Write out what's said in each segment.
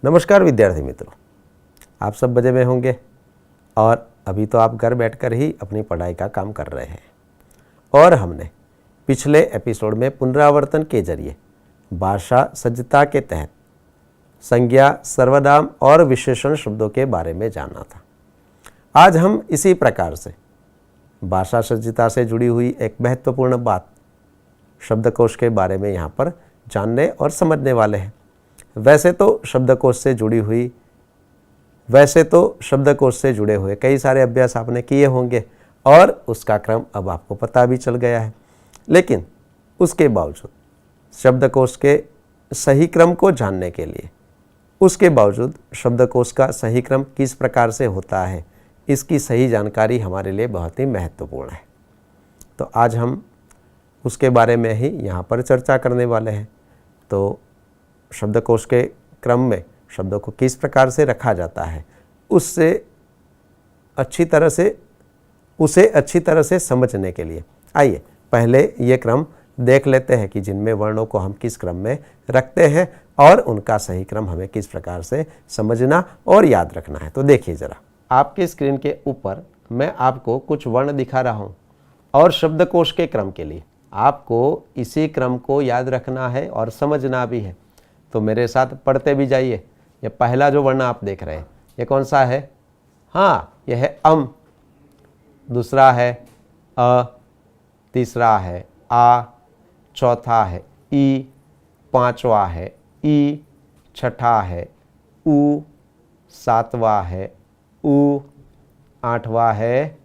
नमस्कार विद्यार्थी मित्रों, आप सब मजे में होंगे और अभी तो आप घर बैठकर ही अपनी पढ़ाई का काम कर रहे हैं। और हमने पिछले एपिसोड में पुनरावर्तन के जरिए भाषा सज्जता के तहत संज्ञा, सर्वनाम और विशेषण शब्दों के बारे में जाना था। आज हम इसी प्रकार से भाषा सज्जता से जुड़ी हुई एक महत्वपूर्ण बात शब्दकोश के बारे में यहाँ पर जानने और समझने वाले हैं। वैसे तो शब्दकोश से जुड़े हुए कई सारे अभ्यास आपने किए होंगे और उसका क्रम अब आपको पता भी चल गया है, लेकिन उसके बावजूद शब्दकोश के सही क्रम को जानने के लिए, उसके बावजूद शब्दकोश का सही क्रम किस प्रकार से होता है, इसकी सही जानकारी हमारे लिए बहुत ही महत्वपूर्ण है। तो आज हम उसके बारे में ही यहाँ पर चर्चा करने वाले हैं। तो शब्दकोश के क्रम में शब्दों को किस प्रकार से रखा जाता है, उसे अच्छी तरह से समझने के लिए आइए पहले ये क्रम देख लेते हैं कि जिनमें वर्णों को हम किस क्रम में रखते हैं और उनका सही क्रम हमें किस प्रकार से समझना और याद रखना है। तो देखिए ज़रा, आपकी स्क्रीन के ऊपर मैं आपको कुछ वर्ण दिखा रहा हूँ और शब्दकोश के क्रम के लिए आपको इसी क्रम को याद रखना है और समझना भी है। तो मेरे साथ पढ़ते भी जाइए। ये पहला जो वर्ण आप देख रहे हैं ये कौन सा है? हाँ, यह है अम। दूसरा है अ, तीसरा है आ, चौथा है ई, पांचवा है ई, छठा है उ, सातवां है उ, आठवां है,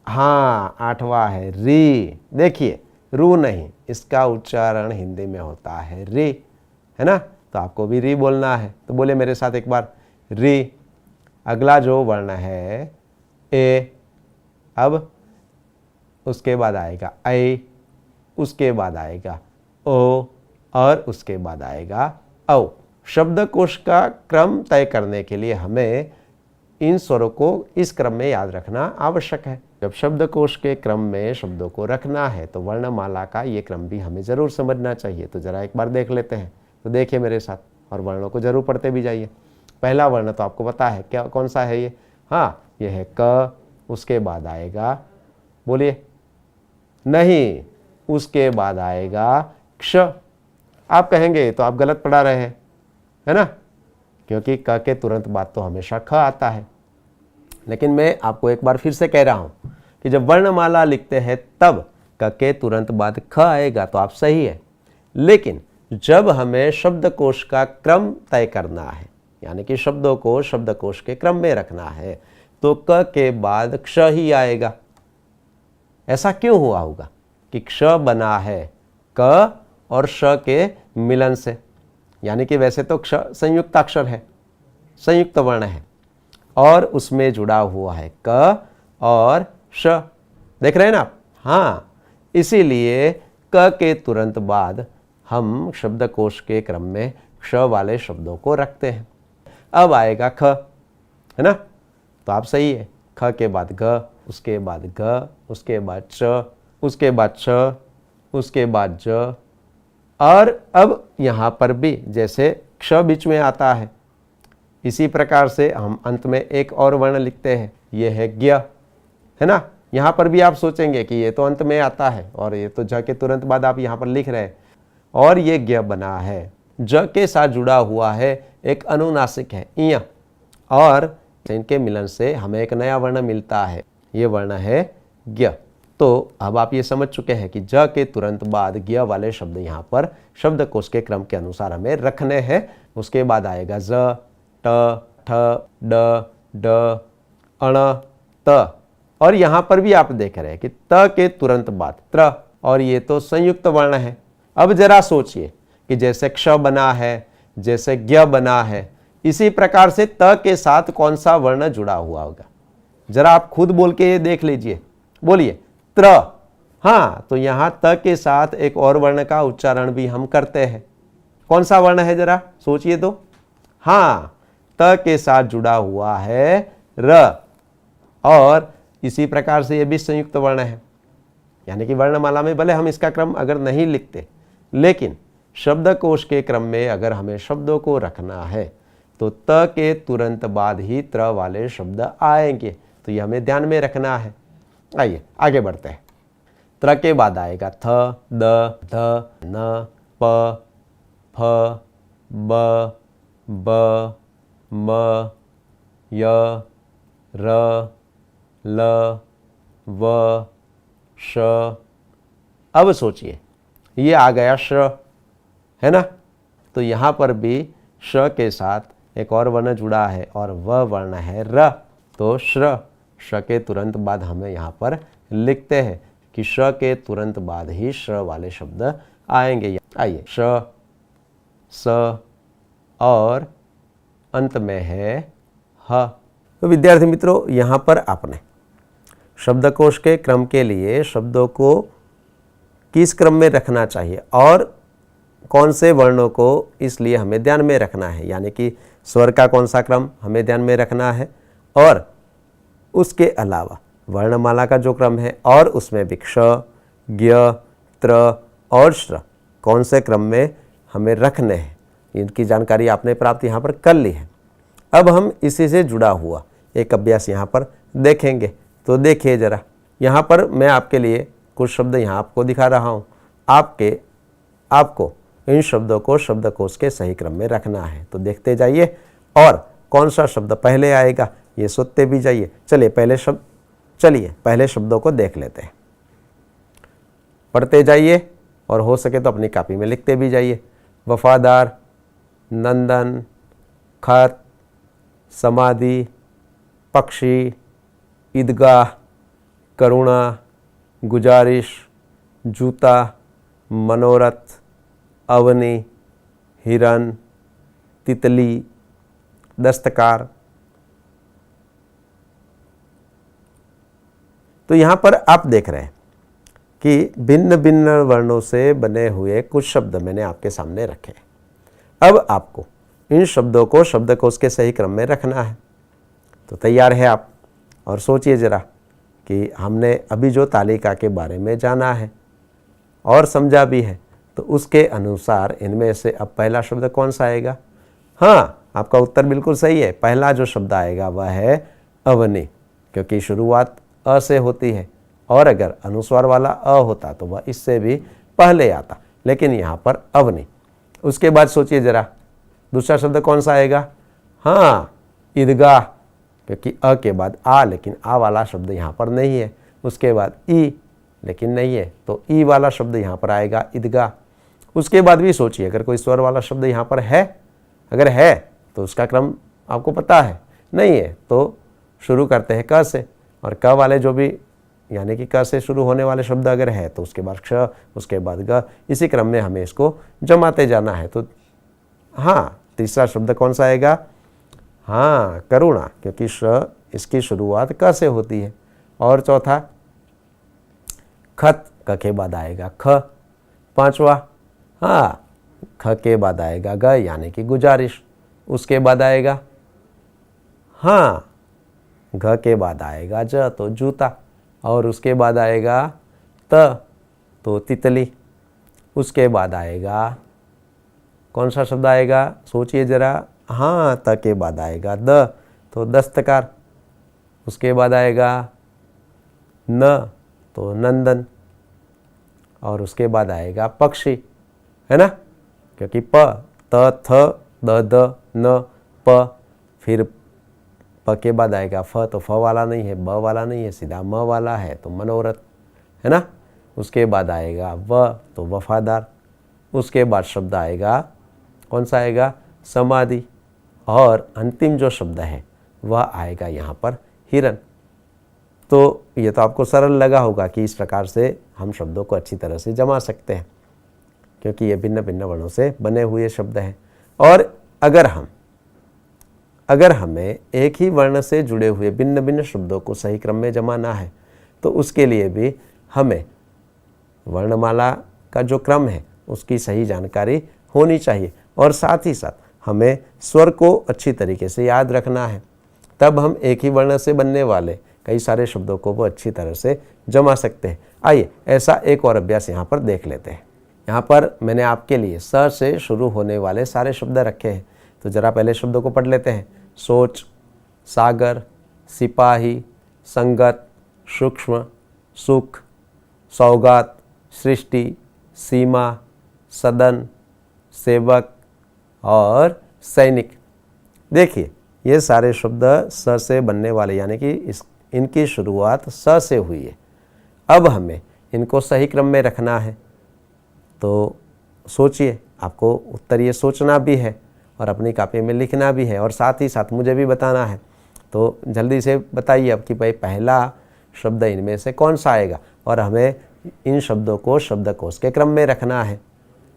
हाँ आठवां है री। देखिए रू नहीं, इसका उच्चारण हिंदी में होता है री, है ना? तो आपको भी री बोलना है। तो बोले मेरे साथ एक बार, री। अगला जो वर्ण है ए, अब उसके बाद आएगा ऐ, उसके बाद आएगा ओ और उसके बाद आएगा औ। शब्दकोश का क्रम तय करने के लिए हमें इन स्वरों को इस क्रम में याद रखना आवश्यक है। जब शब्दकोश के क्रम में शब्दों को रखना है तो वर्णमाला का ये क्रम भी हमें जरूर समझना चाहिए। तो जरा एक बार देख लेते हैं। तो देखिए मेरे साथ और वर्णों को जरूर पढ़ते भी जाइए। पहला वर्ण तो आपको पता है क्या, कौन सा है ये? हाँ, ये है क। उसके बाद आएगा, बोलिए, नहीं, उसके बाद आएगा क्ष। आप कहेंगे तो आप गलत पढ़ा रहे हैं, है ना? क्योंकि क के तुरंत बाद तो हमेशा ख आता है। लेकिन मैं आपको एक बार फिर से कह रहा हूं कि जब वर्णमाला लिखते हैं तब क के तुरंत बाद ख आएगा तो आप सही है। लेकिन जब हमें शब्दकोश का क्रम तय करना है, यानी कि शब्दों को शब्दकोश के क्रम में रखना है, तो क के बाद क्ष ही आएगा। ऐसा क्यों हुआ होगा कि क्ष बना है क और श के मिलन से? यानी कि वैसे तो क्ष संयुक्ताक्षर है, संयुक्त वर्ण है और उसमें जुड़ा हुआ है क और श। देख रहे हैं ना आप? हाँ, इसीलिए क के तुरंत बाद हम शब्दकोश के क्रम में क्ष वाले शब्दों को रखते हैं। अब आएगा ख, है ना? तो आप सही है। ख के बाद ग, उसके बाद ग, उसके बाद च, उसके बाद छ, उसके बाद ज। और अब यहाँ पर भी जैसे क्ष बीच में आता है, इसी प्रकार से हम अंत में एक और वर्ण लिखते हैं, ये है ज्ञ, है ना? यहाँ पर भी आप सोचेंगे कि ये तो अंत में आता है और ये तो ज के तुरंत बाद आप यहाँ पर लिख रहे हैं, और ये ज्ञ बना है, ज के साथ जुड़ा हुआ है एक अनुनासिक है इय, और इनके मिलन से हमें एक नया वर्ण मिलता है, ये वर्ण है ज्ञ। तो अब आप ये समझ चुके हैं कि ज के तुरंत बाद ज्ञ वाले शब्द यहाँ पर शब्दकोश के क्रम के अनुसार हमें रखने हैं। उसके बाद आएगा ज, ट, ठ, ड, ड, अण, त। और यहाँ पर भी आप देख रहे हैं कि त के तुरंत बाद त्र, और ये तो संयुक्त वर्ण है। अब जरा सोचिए कि जैसे क्ष बना है, जैसे ज्ञ बना है, इसी प्रकार से त के साथ कौन सा वर्ण जुड़ा हुआ होगा? जरा आप खुद बोल के ये देख लीजिए। बोलिए, त्र। हाँ, तो यहाँ त के साथ एक और वर्ण का उच्चारण भी हम करते हैं। कौन सा वर्ण है जरा सोचिए तो? हाँ, त के साथ जुड़ा हुआ है र, और इसी प्रकार से ये भी संयुक्त वर्ण है। यानी कि वर्णमाला में भले हम इसका क्रम अगर नहीं लिखते, लेकिन शब्दकोश के क्रम में अगर हमें शब्दों को रखना है तो त के तुरंत बाद ही त्र वाले शब्द आएंगे, तो ये हमें ध्यान में रखना है। आइए आगे बढ़ते हैं। त्र के बाद आएगा थ, द, ध, न, प, फ, ब, ब, म, य, र, ल, व, श। अब सोचिए, ये आ गया श, है ना। तो यहाँ पर भी श के साथ एक और वर्ण जुड़ा है और वह वर्ण है र। तो श्र, श के तुरंत बाद हमें यहाँ पर लिखते हैं कि श के तुरंत बाद ही श्र वाले शब्द आएंगे। आइए, श, स और अंत में है ह। तो विद्यार्थी मित्रों, यहाँ पर आपने शब्दकोश के क्रम के लिए शब्दों को किस क्रम में रखना चाहिए और कौन से वर्णों को इसलिए हमें ध्यान में रखना है, यानी कि स्वर का कौन सा क्रम हमें ध्यान में रखना है, और उसके अलावा वर्णमाला का जो क्रम है और उसमें भी क्ष, ज्ञ, त्र और श्र कौन से क्रम में हमें रखने हैं, इनकी जानकारी आपने प्राप्त यहाँ पर कर ली है। अब हम इसी से जुड़ा हुआ एक अभ्यास यहाँ पर देखेंगे। तो देखिए ज़रा, यहाँ पर मैं आपके लिए कुछ शब्द यहाँ आपको दिखा रहा हूँ। आपको इन शब्दों को शब्दकोश के सही क्रम में रखना है। तो देखते जाइए और कौन सा शब्द पहले आएगा ये सोचते भी जाइए। चलिए पहले शब्दों को देख लेते हैं। पढ़ते जाइए और हो सके तो अपनी कॉपी में लिखते भी जाइए। वफादार, नंदन, खत, समाधि, पक्षी, ईदगाह, करुणा, गुजारिश, जूता, मनोरथ, अवनी, हिरन, तितली, दस्तकार। तो यहाँ पर आप देख रहे हैं कि भिन्न भिन्न वर्णों से बने हुए कुछ शब्द मैंने आपके सामने रखे। अब आपको इन शब्दों को शब्दकोश के सही क्रम में रखना है। तो तैयार है आप? और सोचिए ज़रा कि हमने अभी जो तालिका के बारे में जाना है और समझा भी है, तो उसके अनुसार इनमें से अब पहला शब्द कौन सा आएगा? हाँ, आपका उत्तर बिल्कुल सही है। पहला जो शब्द आएगा वह है अवनी, क्योंकि शुरुआत अ से होती है और अगर अनुस्वार वाला अ होता तो वह इससे भी पहले आता, लेकिन यहाँ पर अवनी। उसके बाद सोचिए ज़रा दूसरा शब्द कौन सा आएगा? हाँ, ईदगाह, क्योंकि अ के बाद आ, लेकिन आ वाला शब्द यहाँ पर नहीं है। उसके बाद ई, लेकिन नहीं है, तो ई वाला शब्द यहाँ पर आएगा ईदगाह। उसके बाद भी सोचिए अगर कोई स्वर वाला शब्द यहाँ पर है, अगर है तो उसका क्रम आपको पता है, नहीं है तो शुरू करते हैं क से, और क वाले जो भी यानी कि क से शुरू होने वाले शब्द अगर है तो उसके बाद क्ष, उसके बाद ग, इसी क्रम में हमें इसको जमाते जाना है। तो हाँ, तीसरा शब्द कौन सा आएगा? हाँ, करुणा, क्योंकि श इसकी शुरुआत क से होती है। और चौथा खत, क के बाद आएगा ख। पांचवा हाँ, ख के बाद आएगा ग यानी कि गुजारिश। उसके बाद आएगा हाँ, घ के बाद आएगा ज तो जूता, और उसके बाद आएगा त तो तितली। उसके बाद आएगा कौन सा शब्द आएगा? सोचिए ज़रा। हाँ, त के बाद आएगा द तो दस्तकार। उसके बाद आएगा न तो नंदन, और उसके बाद आएगा पक्षी, है ना, क्योंकि प, त, थ, द, द, न, प, फिर प के बाद आएगा फ, तो फ वाला नहीं है, ब वाला नहीं है, सीधा म वाला है तो मनोरथ, है ना। उसके बाद आएगा व तो वफादार। उसके बाद शब्द आएगा कौन सा आएगा? समाधि। और अंतिम जो शब्द है वह आएगा यहाँ पर हिरन। तो ये तो आपको सरल लगा होगा कि इस प्रकार से हम शब्दों को अच्छी तरह से जमा सकते हैं, क्योंकि ये भिन्न भिन्न वर्णों से बने हुए शब्द हैं। और अगर हमें एक ही वर्ण से जुड़े हुए भिन्न भिन्न शब्दों को सही क्रम में जमाना है तो उसके लिए भी हमें वर्णमाला का जो क्रम है उसकी सही जानकारी होनी चाहिए, और साथ ही साथ हमें स्वर को अच्छी तरीके से याद रखना है। तब हम एक ही वर्ण से बनने वाले कई सारे शब्दों को वो अच्छी तरह से जमा सकते हैं। आइए ऐसा एक और अभ्यास यहाँ पर देख लेते हैं। यहाँ पर मैंने आपके लिए स से शुरू होने वाले सारे शब्द रखे हैं। तो ज़रा पहले शब्दों को पढ़ लेते हैं। सोच, सागर, सिपाही, संगत, सूक्ष्म, सुख, सौगात, सृष्टि, सीमा, सदन, सेवक और सैनिक। देखिए ये सारे शब्द स से बनने वाले, यानी कि इनकी शुरुआत स से हुई है। अब हमें इनको सही क्रम में रखना है। तो सोचिए, आपको उत्तर ये सोचना भी है और अपनी कॉपी में लिखना भी है और साथ ही साथ मुझे भी बताना है। तो जल्दी से बताइए अब कि भाई पहला शब्द इनमें से कौन सा आएगा, और हमें इन शब्दों को शब्दकोश के क्रम में रखना है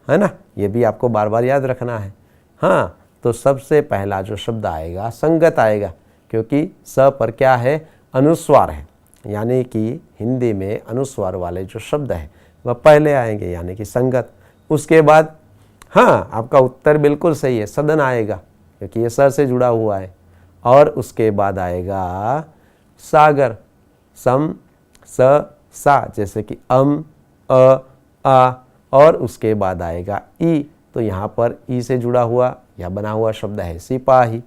ना। ये भी आपको बार बार याद रखना है। हाँ, तो सबसे पहला जो शब्द आएगा संगत आएगा, क्योंकि स पर क्या है, अनुस्वार है, यानी कि हिंदी में अनुस्वार वाले जो शब्द हैं वह पहले आएंगे, यानी कि संगत। उसके बाद हाँ, आपका उत्तर बिल्कुल सही है, सदन आएगा, क्योंकि ये स से जुड़ा हुआ है। और उसके बाद आएगा सागर, सम, स, सा, जैसे कि अम, अ, आ। और उसके बाद आएगा ई, तो यहाँ पर ई से जुड़ा हुआ या बना हुआ शब्द है सिपाही,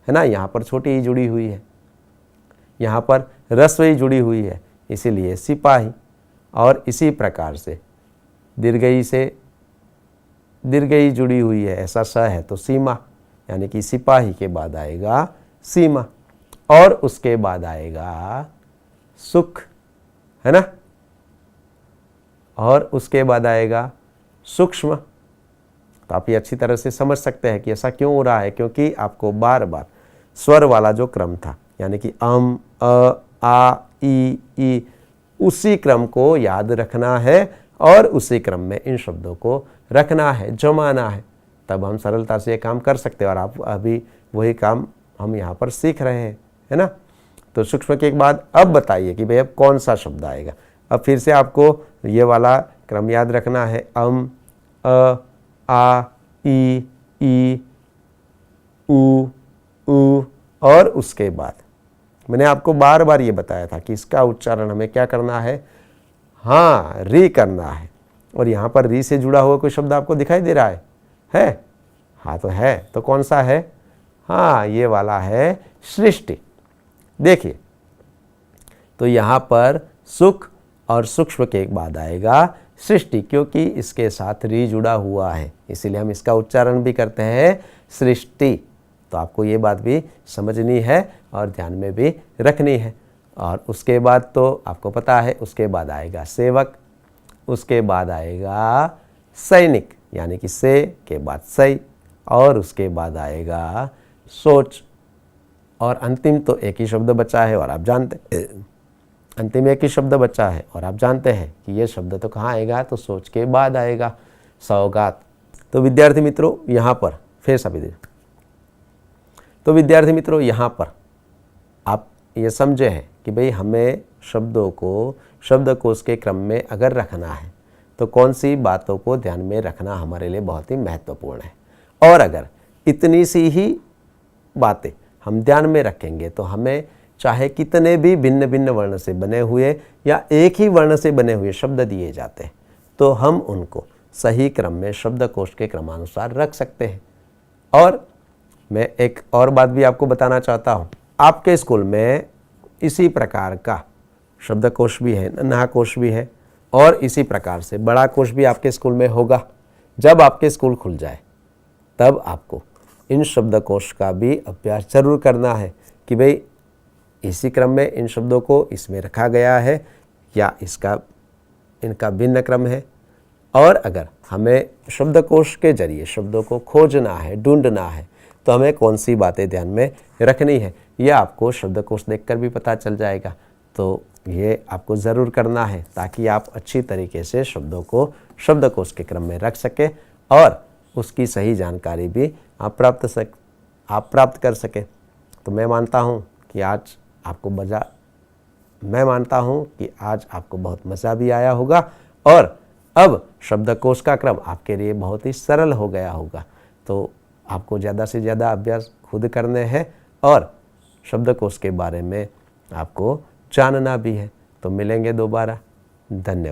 है ना। यहाँ पर छोटी ई जुड़ी हुई है, यहाँ पर ह्रस्व ई जुड़ी हुई है, इसीलिए सिपाही। और इसी प्रकार से दीर्घई से दीर्घई जुड़ी हुई है, ऐसा स है तो सीमा, यानी कि सिपाही के बाद आएगा सीमा। और उसके बाद आएगा सुख, है ना। और उसके बाद आएगा सूक्ष्म। तो आप ये अच्छी तरह से समझ सकते हैं कि ऐसा क्यों हो रहा है, क्योंकि आपको बार बार स्वर वाला जो क्रम था, यानी कि अम, अ, आ, ई, उसी क्रम को याद रखना है और उसी क्रम में इन शब्दों को रखना है, जमाना है, तब हम सरलता से ये काम कर सकते हैं। और आप अभी वही काम हम यहाँ पर सीख रहे हैं, है ना। तो सूक्ष्म के बाद अब बताइए कि भाई अब कौन सा शब्द आएगा। अब फिर से आपको ये वाला क्रम याद रखना है, अम, अ, आ, ई, उ, और उसके बाद मैंने आपको बार बार ये बताया था कि इसका उच्चारण हमें क्या करना है, हाँ, री करना है। और यहाँ पर री से जुड़ा हुआ कोई शब्द आपको दिखाई दे रहा है? हाँ तो है, तो कौन सा है? हाँ, ये वाला है सृष्टि। देखिए, तो यहाँ पर सुख और सूक्ष्म के बाद आएगा सृष्टि, क्योंकि इसके साथ री जुड़ा हुआ है, इसीलिए हम इसका उच्चारण भी करते हैं सृष्टि। तो आपको ये बात भी समझनी है और ध्यान में भी रखनी है। और उसके बाद तो आपको पता है, उसके बाद आएगा सेवक, उसके बाद आएगा सैनिक, यानी कि से के बाद सई, और उसके बाद आएगा सोच। और अंतिम तो एक ही शब्द बचा है और आप जानते अंतिम एक ही शब्द बचा है और आप जानते हैं कि ये शब्द तो कहाँ आएगा, तो सोच के बाद आएगा सौगात। तो विद्यार्थी मित्रों यहाँ पर फिर सभी दे, तो विद्यार्थी मित्रों यहाँ पर आप ये समझे हैं कि भाई हमें शब्दों को शब्दकोश के क्रम में अगर रखना है तो कौन सी बातों को ध्यान में रखना हमारे लिए बहुत ही महत्वपूर्ण है। और अगर इतनी सी ही बातें हम ध्यान में रखेंगे तो हमें चाहे कितने भी भिन्न भिन्न वर्ण से बने हुए या एक ही वर्ण से बने हुए शब्द दिए जाते हैं तो हम उनको सही क्रम में शब्दकोश के क्रमानुसार रख सकते हैं। और मैं एक और बात भी आपको बताना चाहता हूँ, आपके स्कूल में इसी प्रकार का शब्दकोश भी है, नन्हा कोश भी है, और इसी प्रकार से बड़ा कोश भी आपके स्कूल में होगा। जब आपके स्कूल खुल जाए तब आपको इन शब्दकोश का भी अभ्यास जरूर करना है कि भाई इसी क्रम में इन शब्दों को इसमें रखा गया है या इनका भिन्न क्रम है। और अगर हमें शब्दकोश के जरिए शब्दों को खोजना है, ढूंढना है, तो हमें कौन सी बातें ध्यान में रखनी है यह आपको शब्दकोश देखकर भी पता चल जाएगा। तो ये आपको ज़रूर करना है ताकि आप अच्छी तरीके से शब्दों को शब्दकोश के क्रम में रख सकें और उसकी सही जानकारी भी आप प्राप्त कर सकें। तो मैं मानता हूँ कि आज आपको बहुत मज़ा भी आया होगा और अब शब्दकोश का क्रम आपके लिए बहुत ही सरल हो गया होगा। तो आपको ज़्यादा से ज़्यादा अभ्यास खुद करने हैं और शब्दकोश के बारे में आपको जानना भी है। तो मिलेंगे दोबारा। धन्यवाद।